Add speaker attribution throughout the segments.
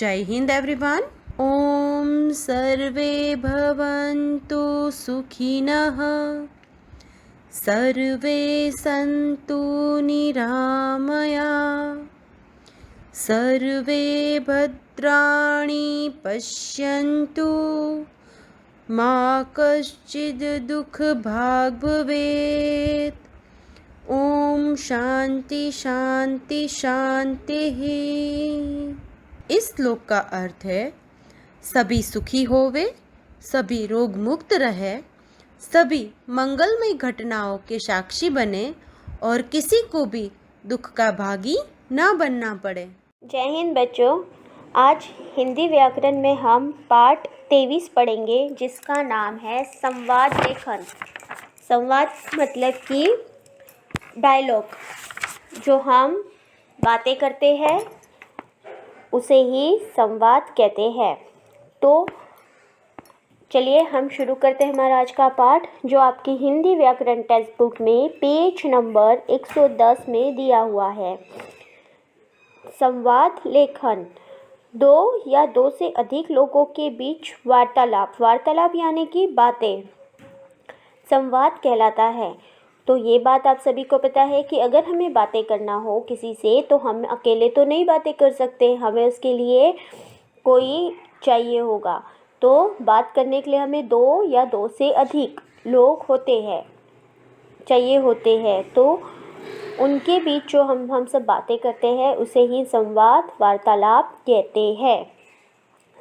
Speaker 1: जय हिंद एवरीवन। ओम सर्वे भवन्तु सुखिनः, सर्वे सन्तु निरामया, सर्वे भद्राणि पश्यन्तु, मा कश्चित् दुःखभाग् भवेत्। ओम शांति शांति शांतिः। इस श्लोक का अर्थ है सभी सुखी होवे, सभी रोग मुक्त रहे, सभी मंगलमय घटनाओं के साक्षी बने और किसी को भी दुख का भागी ना बनना पड़े।
Speaker 2: जय हिंद बच्चों। आज हिंदी व्याकरण में हम पाठ 23 पढ़ेंगे, जिसका नाम है संवाद लेखन। संवाद मतलब कि डायलॉग, जो हम बातें करते हैं उसे ही संवाद कहते हैं। तो चलिए हम शुरू करते हैं हमारा आज का पाठ, जो आपकी हिंदी व्याकरण टेक्स्ट बुक में पेज नंबर 110 में दिया हुआ है। संवाद लेखन, दो या दो से अधिक लोगों के बीच वार्तालाप, वार्तालाप यानी कि बातें, संवाद कहलाता है। तो ये बात आप सभी को पता है कि अगर हमें बातें करना हो किसी से तो हम अकेले तो नहीं बातें कर सकते, हमें उसके लिए कोई चाहिए होगा। तो बात करने के लिए हमें दो या दो से अधिक लोग चाहिए होते हैं। तो उनके बीच जो हम सब बातें करते हैं उसे ही संवाद वार्तालाप कहते हैं।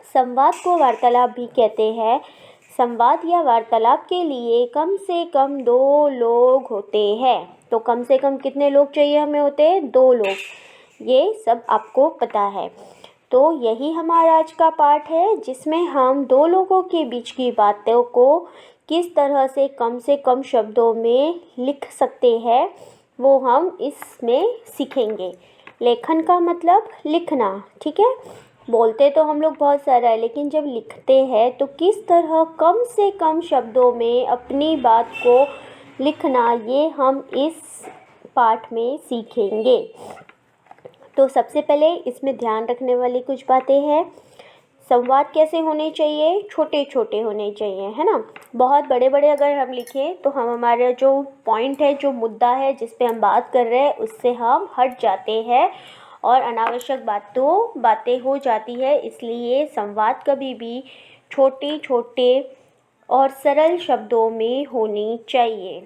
Speaker 2: संवाद को वार्तालाप भी कहते हैं। संवाद या वार्तालाप के लिए कम से कम 2 लोग होते हैं। तो कम से कम कितने लोग चाहिए हमें होते हैं? 2 लोग। ये सब आपको पता है। तो यही हमारा आज का पाठ है, जिसमें हम 2 लोगों के बीच की बातों को किस तरह से कम शब्दों में लिख सकते हैं वो हम इसमें सीखेंगे। लेखन का मतलब लिखना, ठीक है। बोलते तो हम लोग बहुत सारा है, लेकिन जब लिखते हैं तो किस तरह कम से कम शब्दों में अपनी बात को लिखना, ये हम इस पाठ में सीखेंगे। तो सबसे पहले इसमें ध्यान रखने वाली कुछ बातें हैं। संवाद कैसे होने चाहिए? छोटे छोटे होने चाहिए, है ना। बहुत बड़े बड़े अगर हम लिखें तो हम हमारा जो पॉइंट है, जो मुद्दा है जिस पे हम बात कर रहे हैं, उससे हम हट जाते हैं और अनावश्यक बातें हो जाती है। इसलिए संवाद कभी भी छोटे छोटे और सरल शब्दों में होनी चाहिए।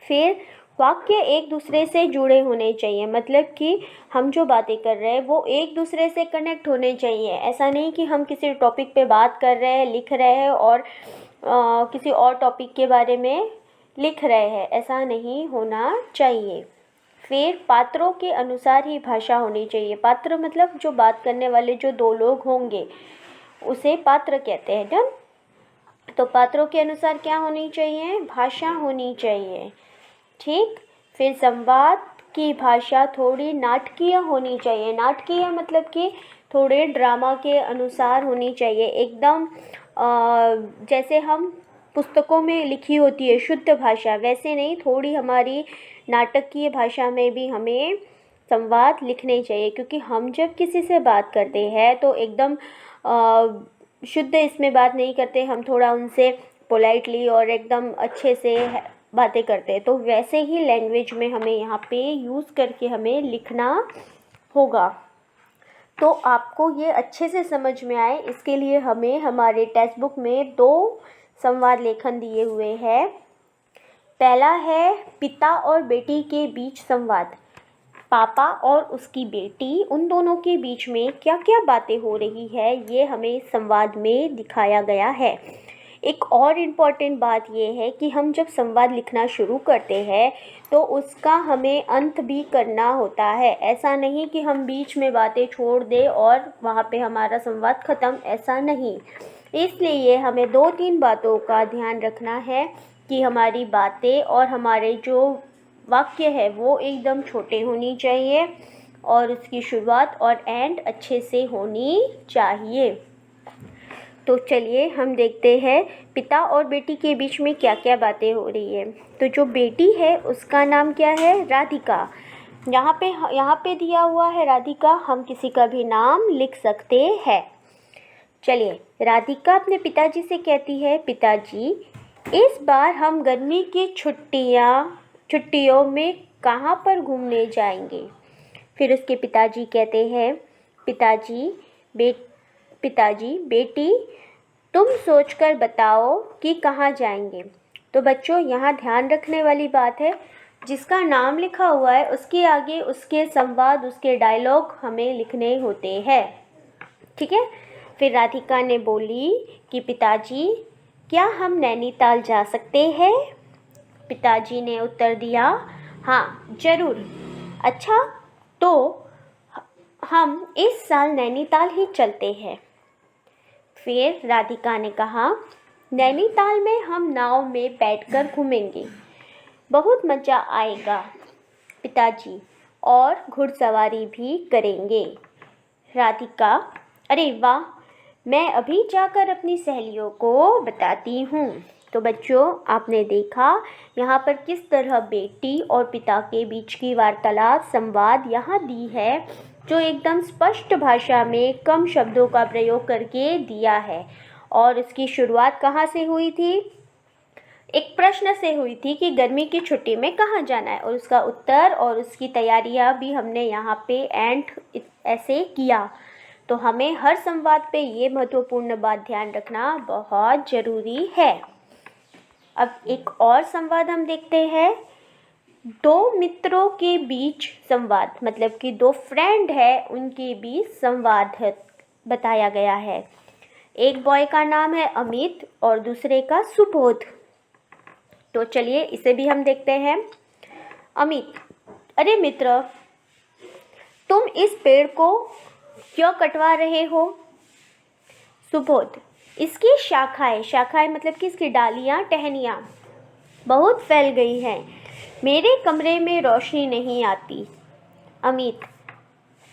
Speaker 2: फिर वाक्य एक दूसरे से जुड़े होने चाहिए, मतलब कि हम जो बातें कर रहे हैं वो एक दूसरे से कनेक्ट होने चाहिए। ऐसा नहीं कि हम किसी टॉपिक पे बात कर रहे हैं, लिख रहे हैं और किसी और टॉपिक के बारे में लिख रहे हैं, ऐसा नहीं होना चाहिए। फिर पात्रों के अनुसार ही भाषा होनी चाहिए। पात्र मतलब जो बात करने वाले जो 2 लोग होंगे उसे पात्र कहते हैं ना। तो पात्रों के अनुसार क्या होनी चाहिए? भाषा होनी चाहिए, ठीक। फिर संवाद की भाषा थोड़ी नाटकीय होनी चाहिए। नाटकीय मतलब कि थोड़े ड्रामा के अनुसार होनी चाहिए। एकदम जैसे हम पुस्तकों में लिखी होती है शुद्ध भाषा, वैसे नहीं, थोड़ी हमारी नाटकीय भाषा में भी हमें संवाद लिखने चाहिए। क्योंकि हम जब किसी से बात करते हैं तो एकदम शुद्ध इसमें बात नहीं करते, हम थोड़ा उनसे पोलाइटली और एकदम अच्छे से बातें करते हैं। तो वैसे ही लैंग्वेज में हमें यहाँ पे यूज़ करके हमें लिखना होगा। तो आपको ये अच्छे से समझ में आए, इसके लिए हमें हमारे टेक्स्ट बुक में 2 संवाद लेखन दिए हुए हैं। पहला है पिता और बेटी के बीच संवाद। पापा और उसकी बेटी, उन दोनों के बीच में क्या क्या बातें हो रही है, ये हमें संवाद में दिखाया गया है। एक और इम्पॉर्टेंट बात ये है कि हम जब संवाद लिखना शुरू करते हैं तो उसका हमें अंत भी करना होता है। ऐसा नहीं कि हम बीच में बातें छोड़ दें और वहाँ पे हमारा संवाद ख़त्म, ऐसा नहीं। इसलिए हमें 2-3 बातों का ध्यान रखना है कि हमारी बातें और हमारे जो वाक्य है वो एकदम छोटे होनी चाहिए और उसकी शुरुआत और एंड अच्छे से होनी चाहिए। तो चलिए हम देखते हैं पिता और बेटी के बीच में क्या क्या बातें हो रही है। तो जो बेटी है उसका नाम क्या है? राधिका। यहाँ पे दिया हुआ है राधिका, हम किसी का भी नाम लिख सकते हैं। चलिए, राधिका अपने पिताजी से कहती है, पिताजी इस बार हम गर्मी की छुट्टियों में कहाँ पर घूमने जाएंगे। फिर उसके पिताजी कहते हैं, पिताजी बेटी तुम सोचकर बताओ कि कहाँ जाएंगे। तो बच्चों, यहाँ ध्यान रखने वाली बात है, जिसका नाम लिखा हुआ है उसके आगे उसके संवाद, उसके डायलॉग हमें लिखने होते हैं। ठीक है। फिर राधिका ने बोली कि पिताजी क्या हम नैनीताल जा सकते हैं। पिताजी ने उत्तर दिया, हाँ ज़रूर। अच्छा, तो हम इस साल नैनीताल ही चलते हैं। फिर राधिका ने कहा, नैनीताल में हम नाव में बैठकर घूमेंगे, बहुत मज़ा आएगा पिताजी, और घुड़सवारी भी करेंगे। राधिका, अरे वाह, मैं अभी जाकर अपनी सहेलियों को बताती हूँ। तो बच्चों, आपने देखा यहाँ पर किस तरह बेटी और पिता के बीच की वार्तालाप, संवाद यहाँ दी है, जो एकदम स्पष्ट भाषा में कम शब्दों का प्रयोग करके दिया है। और इसकी शुरुआत कहाँ से हुई थी? एक प्रश्न से हुई थी कि गर्मी की छुट्टी में कहाँ जाना है, और उसका उत्तर और उसकी तैयारियाँ भी हमने यहाँ पे एंड ऐसे किया। तो हमें हर संवाद पे ये महत्वपूर्ण बात ध्यान रखना बहुत ज़रूरी है। अब एक और संवाद हम देखते हैं। दो मित्रों के बीच संवाद, मतलब कि दो फ्रेंड है उनके बीच संवाद बताया गया है। एक बॉय का नाम है अमित और दूसरे का सुबोध। तो चलिए इसे भी हम देखते हैं। अमित, अरे मित्र, तुम इस पेड़ को क्यों कटवा रहे हो? सुबोध, इसकी शाखाएं मतलब कि इसकी डालियां, टहनियां बहुत फैल गई हैं, मेरे कमरे में रोशनी नहीं आती। अमित,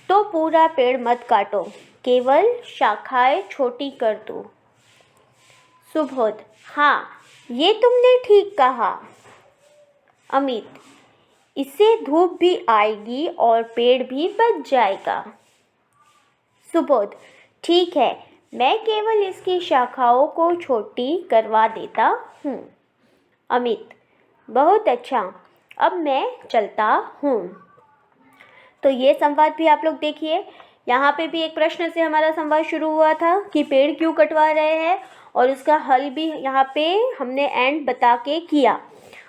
Speaker 2: तो पूरा पेड़ मत काटो, केवल शाखाएं छोटी कर दो। सुबोध, हाँ ये तुमने ठीक कहा। अमित, इससे धूप भी आएगी और पेड़ भी बच जाएगा। सुबोध, ठीक है, मैं केवल इसकी शाखाओं को छोटी करवा देता हूँ। अमित, बहुत अच्छा, अब मैं चलता हूँ। तो ये संवाद भी आप लोग देखिए, यहाँ पे भी एक प्रश्न से हमारा संवाद शुरू हुआ था कि पेड़ क्यों कटवा रहे हैं, और उसका हल भी यहाँ पे हमने एंड बता के किया।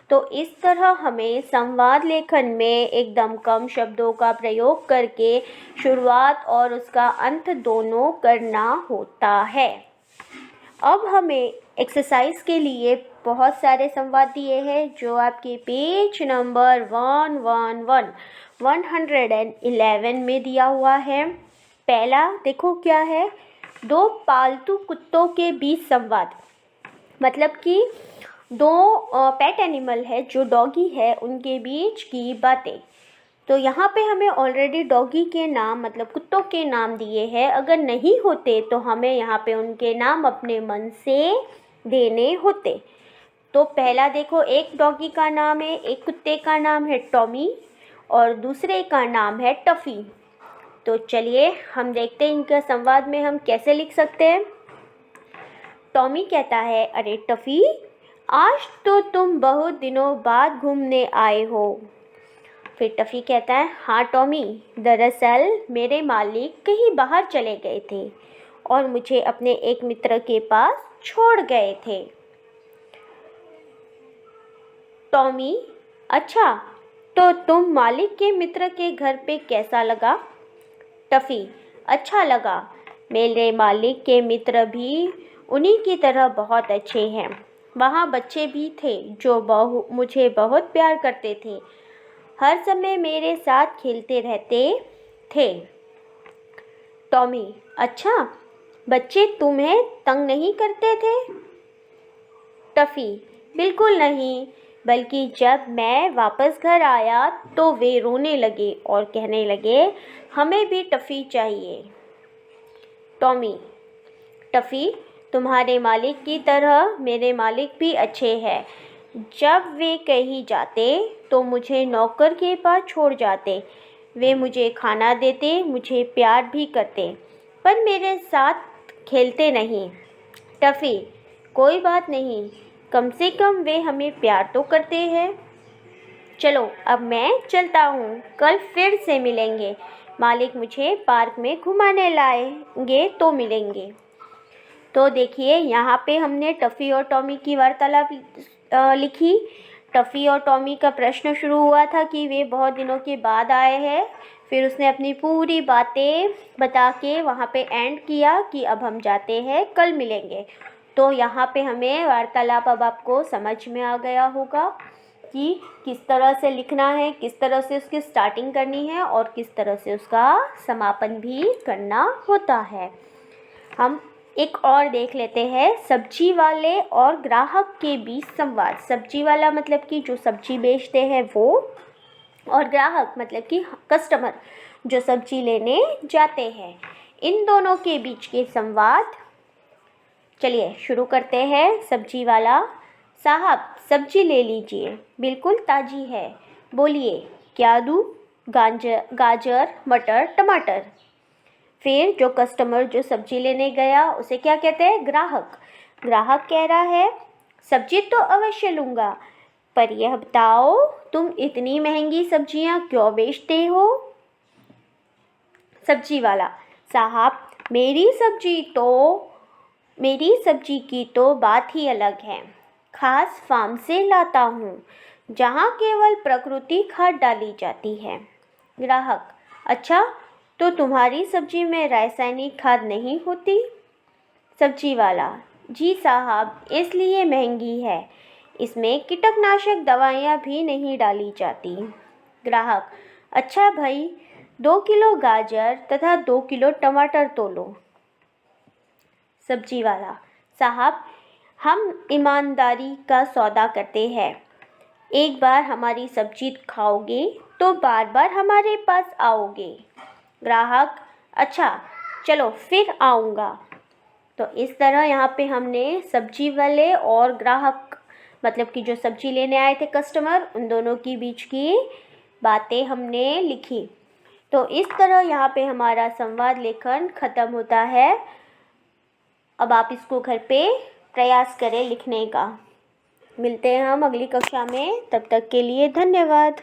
Speaker 2: तो इस तरह हमें संवाद लेखन में एकदम कम शब्दों का प्रयोग करके शुरुआत और उसका अंत दोनों करना होता है। अब हमें एक्सरसाइज के लिए बहुत सारे संवाद दिए हैं, जो आपके पेज नंबर 111 में दिया हुआ है। पहला देखो क्या है, दो पालतू कुत्तों के बीच संवाद, मतलब कि दो पेट एनिमल है जो डॉगी है, उनके बीच की बातें। तो यहाँ पे हमें ऑलरेडी डॉगी के नाम मतलब कुत्तों के नाम दिए हैं, अगर नहीं होते तो हमें यहाँ पे उनके नाम अपने मन से देने होते। तो पहला देखो, एक डॉगी का नाम है, एक कुत्ते का नाम है टॉमी और दूसरे का नाम है टफ़ी। तो चलिए हम देखते हैं इनका संवाद में हम कैसे लिख सकते हैं। टॉमी कहता है, अरे टफ़ी, आज तो तुम बहुत दिनों बाद घूमने आए हो। फिर टफ़ी कहता है, हाँ टॉमी, दरअसल मेरे मालिक कहीं बाहर चले गए थे और मुझे अपने एक मित्र के पास छोड़ गए थे। टॉमी, अच्छा, तो तुम मालिक के मित्र के घर पे कैसा लगा? टफ़ी, अच्छा लगा, मेरे मालिक के मित्र भी उन्हीं की तरह बहुत अच्छे हैं। वहाँ बच्चे भी थे जो मुझे बहुत प्यार करते थे, हर समय मेरे साथ खेलते रहते थे। टॉमी, अच्छा, बच्चे तुम्हें तंग नहीं करते थे? टफ़ी, बिल्कुल नहीं, बल्कि जब मैं वापस घर आया तो वे रोने लगे और कहने लगे, हमें भी टफ़ी चाहिए। टॉमी, टफ़ी, तुम्हारे मालिक की तरह मेरे मालिक भी अच्छे हैं, जब वे कहीं जाते तो मुझे नौकर के पास छोड़ जाते। वे मुझे खाना देते, मुझे प्यार भी करते, पर मेरे साथ खेलते नहीं। टफ़ी, कोई बात नहीं, कम से कम वे हमें प्यार तो करते हैं। चलो अब मैं चलता हूँ, कल फिर से मिलेंगे। मालिक मुझे पार्क में घुमाने लाएंगे तो मिलेंगे। तो देखिए यहाँ पे हमने टफ़ी और टॉमी की वार्तालाप लिखी। टफ़ी और टॉमी का प्रश्न शुरू हुआ था कि वे बहुत दिनों के बाद आए हैं। फिर उसने अपनी पूरी बातें बता के वहाँ पे एंड किया कि अब हम जाते हैं, कल मिलेंगे। तो यहाँ पे हमें वार्तालाप अब आपको समझ में आ गया होगा कि किस तरह से लिखना है, किस तरह से उसकी स्टार्टिंग करनी है और किस तरह से उसका समापन भी करना होता है। हम एक और देख लेते हैं, सब्जी वाले और ग्राहक के बीच संवाद। सब्जी वाला मतलब कि जो सब्जी बेचते हैं वो, और ग्राहक मतलब कि कस्टमर जो सब्जी लेने जाते हैं, इन दोनों के बीच के संवाद। चलिए शुरू करते हैं। सब्जी वाला, साहब सब्जी ले लीजिए, बिल्कुल ताज़ी है। बोलिए क्या दूँ? गाजर, मटर, टमाटर। फिर जो कस्टमर जो सब्जी लेने गया उसे क्या कहते हैं? ग्राहक। ग्राहक कह रहा है सब्जी तो अवश्य लूँगा, पर यह बताओ तुम इतनी महंगी सब्जियां क्यों बेचते हो? सब्जी वाला, साहब मेरी सब्जी की तो बात ही अलग है। खास फार्म से लाता हूँ, जहाँ केवल प्रकृति खाद डाली जाती है। ग्राहक, अच्छा तो तुम्हारी सब्जी में रासायनिक खाद नहीं होती? सब्जी वाला, जी साहब इसलिए महंगी है, इसमें कीटनाशक दवाइयाँ भी नहीं डाली जाती। ग्राहक, अच्छा भाई 2 किलो गाजर तथा 2 किलो टमाटर तोलो। सब्जी वाला, साहब हम ईमानदारी का सौदा करते हैं, एक बार हमारी सब्जी खाओगे तो बार बार हमारे पास आओगे। ग्राहक, अच्छा चलो फिर आऊँगा। तो इस तरह यहाँ पे हमने सब्जी वाले और ग्राहक मतलब कि जो सब्जी लेने आए थे कस्टमर, उन दोनों की बीच की बातें हमने लिखी। तो इस तरह यहाँ पे हमारा संवाद लेखन ख़त्म होता है। अब आप इसको घर पे प्रयास करें लिखने का। मिलते हैं हम अगली कक्षा में, तब तक के लिए धन्यवाद।